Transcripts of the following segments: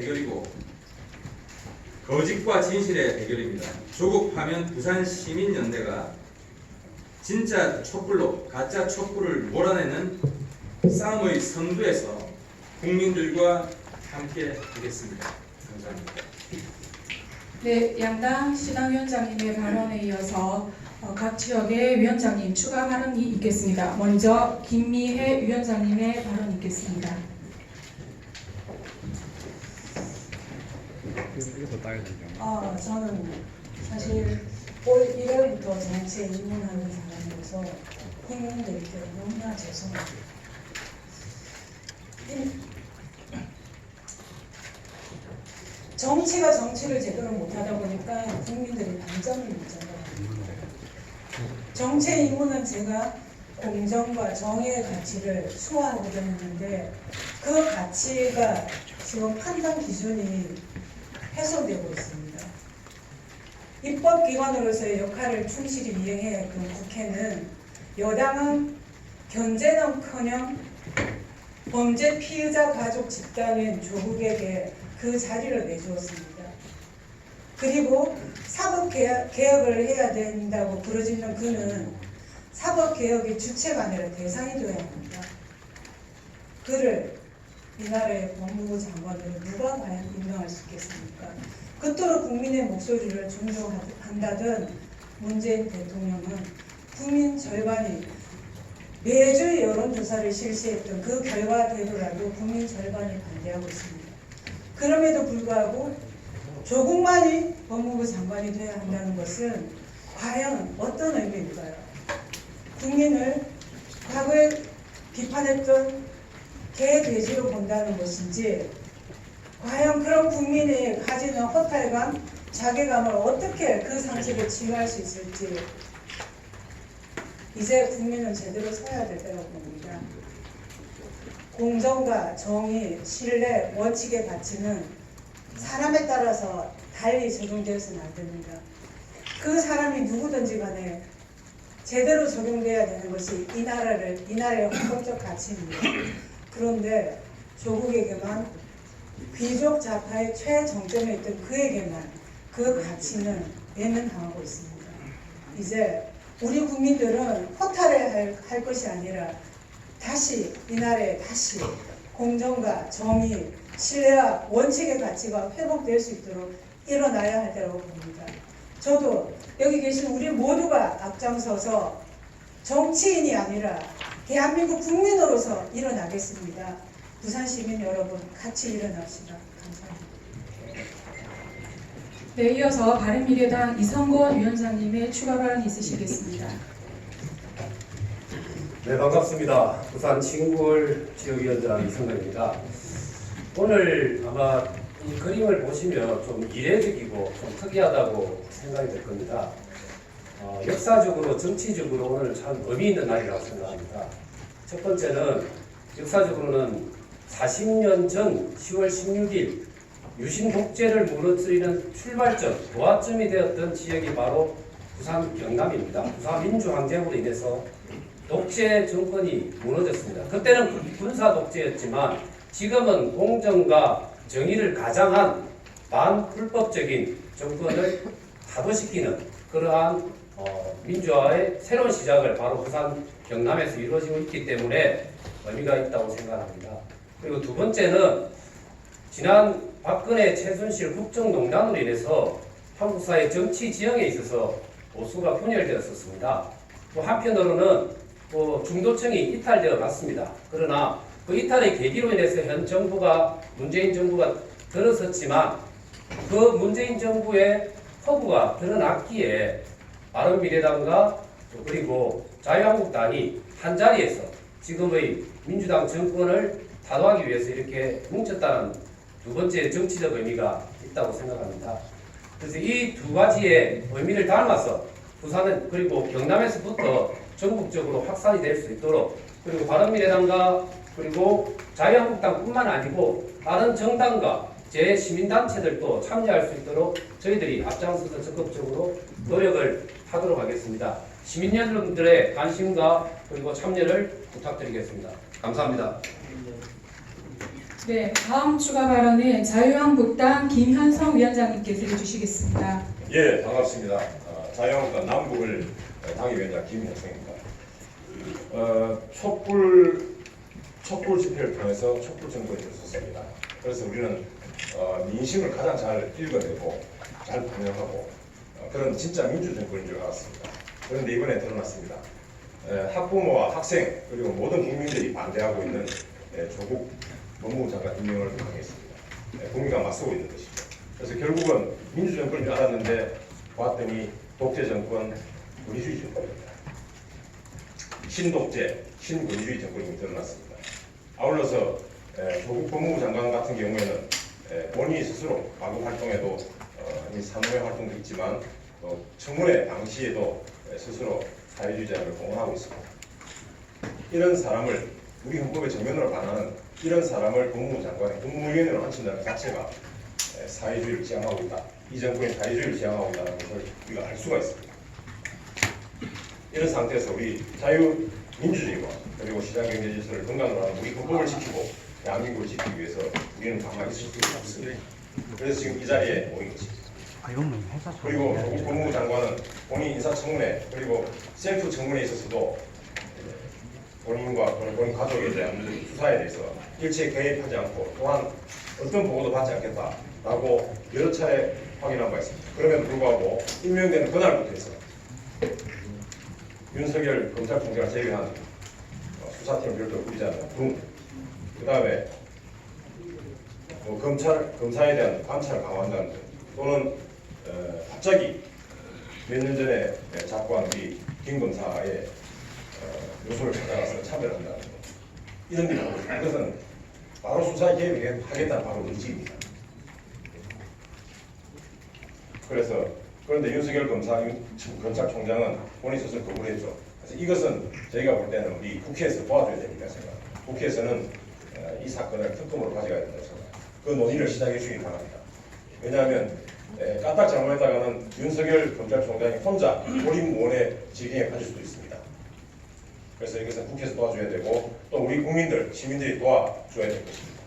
대결이고 거짓과 진실의 대결입니다. 조국하면 부산시민연대가 진짜 촛불로 가짜 촛불을 몰아내는 싸움의 선두에서 국민들과 함께 하겠습니다. 감사합니다. 네, 양당 시당위원장님의 발언에 이어서 각 지역의 위원장님 추가 발언이 있겠습니다. 먼저 김미혜 위원장님의 발언이 있겠습니다. 저는 사실 올 1월부터 정치에 입문하는 사람으로서 국민들께 너무나 죄송합니다. 정치가 정치를 제대로 못하다 보니까 국민들이 반전을 못 잡아갑니다. 정치에 입문한 제가 공정과 정의의 가치를 수호하고자 했는데 그 가치가 지금 판단 기준이 훼손되고 있습니다. 입법기관으로서의 역할을 충실히 이행해야 했던 국회는 여당은 견제는커녕 범죄 피의자 가족 집단인 조국에게 그 자리를 내주었습니다. 그리고 사법개혁을 해야 된다고 부르짖는 그는 사법개혁의 주체가 아니라 대상이 되어야 합니다. 그를 이 나라의 법무부 장관으로 누가 과연 임명할 수 있겠습니까? 그토록 국민의 목소리를 존중한다던 문재인 대통령은 국민 절반이 매주 여론조사를 실시했던 그 결과대로라도 국민 절반이 반대하고 있습니다. 그럼에도 불구하고 조국만이 법무부 장관이 되어야 한다는 것은 과연 어떤 의미일까요? 국민을 과거에 비판했던 개, 돼지로 본다는 것인지 과연 그런 국민이 가지는 허탈감, 자괴감을 어떻게 그 상실을 치유할 수 있을지 이제 국민은 제대로 서야 될 때라고 봅니다. 공정과 정의, 신뢰, 원칙의 가치는 사람에 따라서 달리 적용되어서는 안 됩니다. 그 사람이 누구든지 간에 제대로 적용돼야 되는 것이 이 나라의 헌법적 가치입니다. 그런데 조국에게만 귀족 좌파의 최정점에 있던 그에게만 그 가치는 외면당하고 있습니다. 이제 우리 국민들은 허탈해 할 것이 아니라 다시 이 나라에 다시 공정과 정의, 신뢰와 원칙의 가치가 회복될 수 있도록 일어나야 할 때라고 봅니다. 저도 여기 계신 우리 모두가 앞장서서 정치인이 아니라 대한민국 국민으로서 일어나겠습니다. 부산 시민 여러분 같이 일어납시다. 감사합니다. 네, 이어서 바른미래당 이성건 위원장님의 추가 발언이 있으시겠습니다. 네, 반갑습니다. 부산 친구월 지역위원장 이성근입니다. 오늘 아마 이 그림을 보시면 좀 이례적이고 좀 특이하다고 생각이 될 겁니다. 역사적으로 정치적으로 오늘 참 의미 있는 날이라고 생각합니다. 첫 번째는 역사적으로는 40년 전 10월 16일 유신 독재를 무너뜨리는 출발점, 도화점이 되었던 지역이 바로 부산 경남입니다. 부산 민주항쟁으로 인해서 독재 정권이 무너졌습니다. 그때는 군사 독재였지만 지금은 공정과 정의를 가장한 반불법적인 정권을 타도시키는 그러한 민주화의 새로운 시작을 바로 부산 경남에서 이루어지고 있기 때문에 의미가 있다고 생각합니다. 그리고 두 번째는 지난 박근혜 최순실 국정농단으로 인해서 한국사회 정치 지형에 있어서 보수가 분열되었었습니다. 또 한편으로는 중도층이 이탈되어 갔습니다. 그러나 그 이탈의 계기로 인해서 현 정부가 문재인 정부가 들어섰지만 그 문재인 정부의 허구가 드러났기에 바른미래당과 그리고 자유한국당이 한자리에서 지금의 민주당 정권을 타도하기 위해서 이렇게 뭉쳤다는 두 번째 정치적 의미가 있다고 생각합니다. 그래서 이 두 가지의 의미를 담아서 부산은 그리고 경남에서부터 전국적으로 확산이 될 수 있도록 그리고 바른미래당과 그리고 자유한국당뿐만 아니고 다른 정당과 제 시민단체들도 참여할 수 있도록 저희들이 앞장서서 적극적으로 노력을 하도록 하겠습니다. 시민 여러분들의 관심과 그리고 참여를 부탁드리겠습니다. 감사합니다. 네, 다음 추가 발언은 자유한국당 김현성 위원장님께서 해주시겠습니다. 예, 반갑습니다. 자유한국당 남북을 당협위원장 김현성입니다. 촛불 집회를 통해서 촛불 정권이 들어섰습니다. 그래서 우리는 민심을 가장 잘 읽어내고 잘 반영하고 그런 진짜 민주 정권인 줄 알았습니다. 그런데 이번에 드러났습니다. 학부모와 학생 그리고 모든 국민들이 반대하고 있는 조국 법무부 장관 임명을 강행했습니다. 국민과 맞서고 있는 것이죠. 그래서 결국은 민주 정권인 줄 알았는데 봤더니 독재 정권, 권위주의 정권입니다. 신독재, 신권위주의 정권이 드러났습니다. 아울러서 조국 법무부 장관 같은 경우에는 본인이 스스로 과거 활동에도 이 산업의 활동도 있지만 또 청문회 당시에도 스스로 사회주의자를 공언하고 있습니다. 이런 사람을 우리 헌법의 정면으로 반하는 이런 사람을 법무부 장관의 국무위원으로 앉힌다는 것 자체가 사회주의를 지향하고 있다. 이 정권이 사회주의를 지향하고 있다는 것을 우리가 알 수가 있습니다. 이런 상태에서 우리 자유민주주의와 그리고 시장경제 질서를 근간으로 하는 우리 헌법을 지키고 대한민국을 지키기 위해서 우리는 가만히 있을 수 없습니다. 그래서 지금 이 자리에 모인 것입니다. 그리고 조국 법무부 장관은 본인 인사청문회 그리고 셀프 청문회에 있어서도 본인과 본인 가족에 대한 수사에 대해서 일체 개입하지 않고 또한 어떤 보고도 받지 않겠다라고 여러 차례 확인한 바 있습니다. 그럼에도 불구하고 임명되는 그날부터 해서 윤석열 검찰총장을 제외한 수사팀을 별도로 꾸리지 않는 그 다음에 검사에 대한 감찰을 강화한다는 등 또는 갑자기 몇 년 전에 잡고한 우리 김 검사의 요소를 찾아가서 참여를 한다는 것 이런 일을 하고 있습니다. 이것은 바로 수사에 개입하겠다는 바로 의지입니다. 그런데 윤석열 검찰총장은 본인 스스로 거부를 했죠. 그래서 이것은 저희가 볼 때는 우리 국회에서 도와줘야 됩니다. 생각합니다. 국회에서는 이 사건을 특검으로 가져가야 된다고 생각합니다. 그 논의를 시작해 주시기 바랍니다. 왜냐하면 까딱 잘못했다가는 윤석열 검찰총장이 혼자 고립무원의 지경에 빠질 수도 있습니다. 그래서 이것은 국회에서 도와줘야 되고 또 우리 국민들, 시민들이 도와줘야 될 것입니다.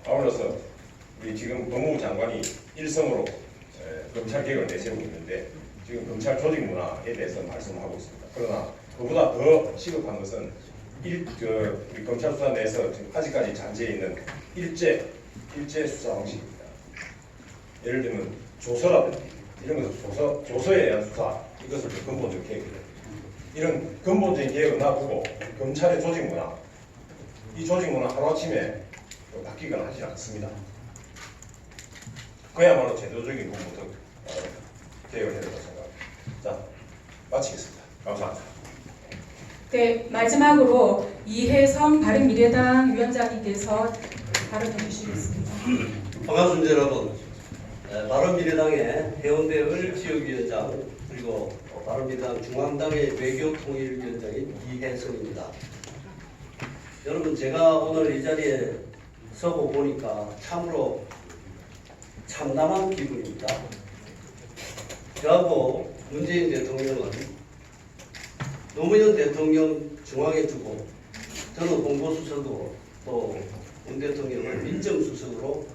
아울러서 우리 지금 법무부 장관이 일성으로 검찰 개혁을 내세우고 있는데 지금 검찰 조직 문화에 대해서 말씀하고 있습니다. 그러나 그보다 더 시급한 것은 우리 검찰 수사 내에서 지금 아직까지 잔재해 있는 일제 수사 방식입니다. 예를 들면 조서라든지 이런 것을 조서에 대한 수사 이것을 근본적으로 개혁해야 됩니다. 이런 근본적인 개혁을 놔두고 검찰의 조직 문화 이 조직 문화 하루아침에 바뀌거나 하지 않습니다. 그야말로 제도적인 부분부터 개혁을 해야 된다고 생각합니다. 자, 마치겠습니다. 감사합니다. 네, 마지막으로 이혜성 바른미래당 위원장님께서 발언해 주시겠습니다. 반갑습니다, 여러분. 바른미래당의 해운대 을 지역위원장 그리고 바른미래당 중앙당의 외교통일위원장인 이혜성입니다. 여러분, 제가 오늘 이 자리에 서고 보니까 참으로 참담한 기분입니다. 저하고 문재인 대통령은 노무현 대통령 중앙에 두고 저는 홍보수석으로 또 문 대통령을 민정수석으로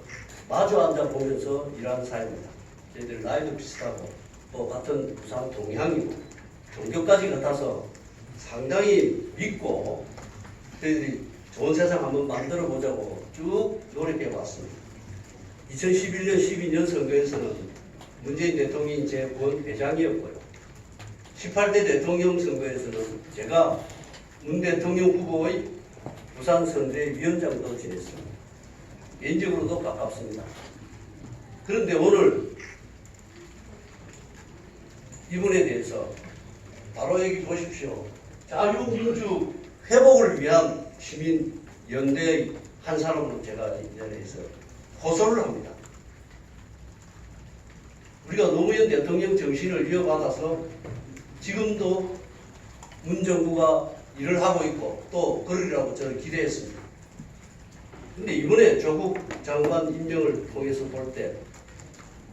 마주 앉아 보면서 일하는 사이입니다. 저희들 나이도 비슷하고 또 같은 부산 동향이고 종교까지 같아서 상당히 믿고 저희들이 좋은 세상 한번 만들어 보자고 쭉 노력해 왔습니다. 2011년 12년 선거에서는 문재인 대통령이 제 본 회장이었고요. 18대 대통령 선거에서는 제가 문 대통령 후보의 부산 선대위원장도 지냈습니다. 개인적으로도 가깝습니다. 그런데 오늘 이분에 대해서 바로 여기 보십시오. 자유민주 회복을 위한 시민연대의 한 사람으로 제가 이 자리에서 호소를 합니다. 우리가 노무현 대통령 정신을 이어받아서 지금도 문 정부가 일을 하고 있고 또 그러리라고 저는 기대했습니다. 근데 이번에 조국 장관 임명을 통해서 볼 때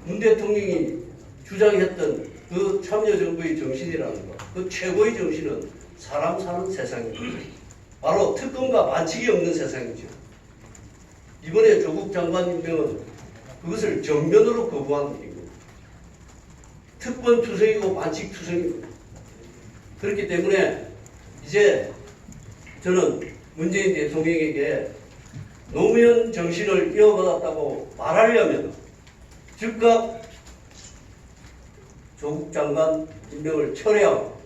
문 대통령이 주장했던 그 참여정부의 정신이라는 것, 그 최고의 정신은 사람 사는 세상입니다. 바로 특검과 반칙이 없는 세상이죠. 이번에 조국 장관 임명은 그것을 정면으로 거부한 일입니다. 특권 투성이고 반칙 투성입니다. 그렇기 때문에 이제 저는 문재인 대통령에게 노무현 정신을 이어받았다고 말하려면 즉각 조국 장관 임명을 철회하고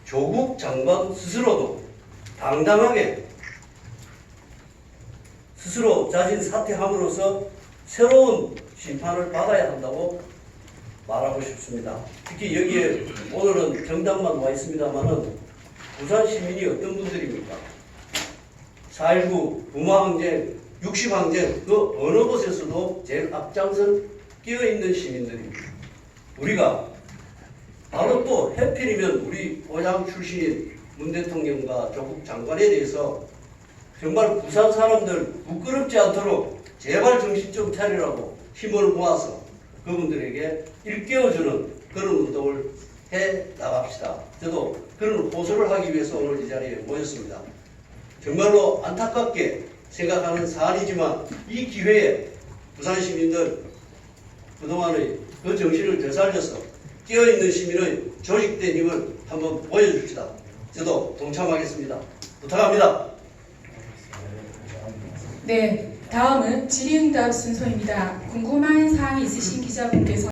조국 장관 스스로도 당당하게 스스로 자진 사퇴함으로써 새로운 심판을 받아야 한다고 말하고 싶습니다. 특히 여기에 오늘은 정당만 와 있습니다만은 부산 시민이 어떤 분들입니까? 4.19 부마항쟁, 60항쟁 그 어느 곳에서도 제일 앞장선 끼어있는 시민들입니다. 우리가 바로 또 해필이면 우리 고향 출신인 문 대통령과 조국 장관에 대해서 정말 부산 사람들 부끄럽지 않도록 제발 정신 좀 차리라고 힘을 모아서 그분들에게 일깨워주는 그런 운동을 해 나갑시다. 저도 그런 호소를 하기 위해서 오늘 이 자리에 모였습니다. 정말로 안타깝게 생각하는 사안이지만 이 기회에 부산 시민들 그동안의 그 정신을 되살려서 깨어있는 시민의 조직된 힘을 한번 보여줍시다. 저도 동참하겠습니다. 부탁합니다. 네, 다음은 질의응답 순서입니다. 궁금한 사항이 있으신 기자분께서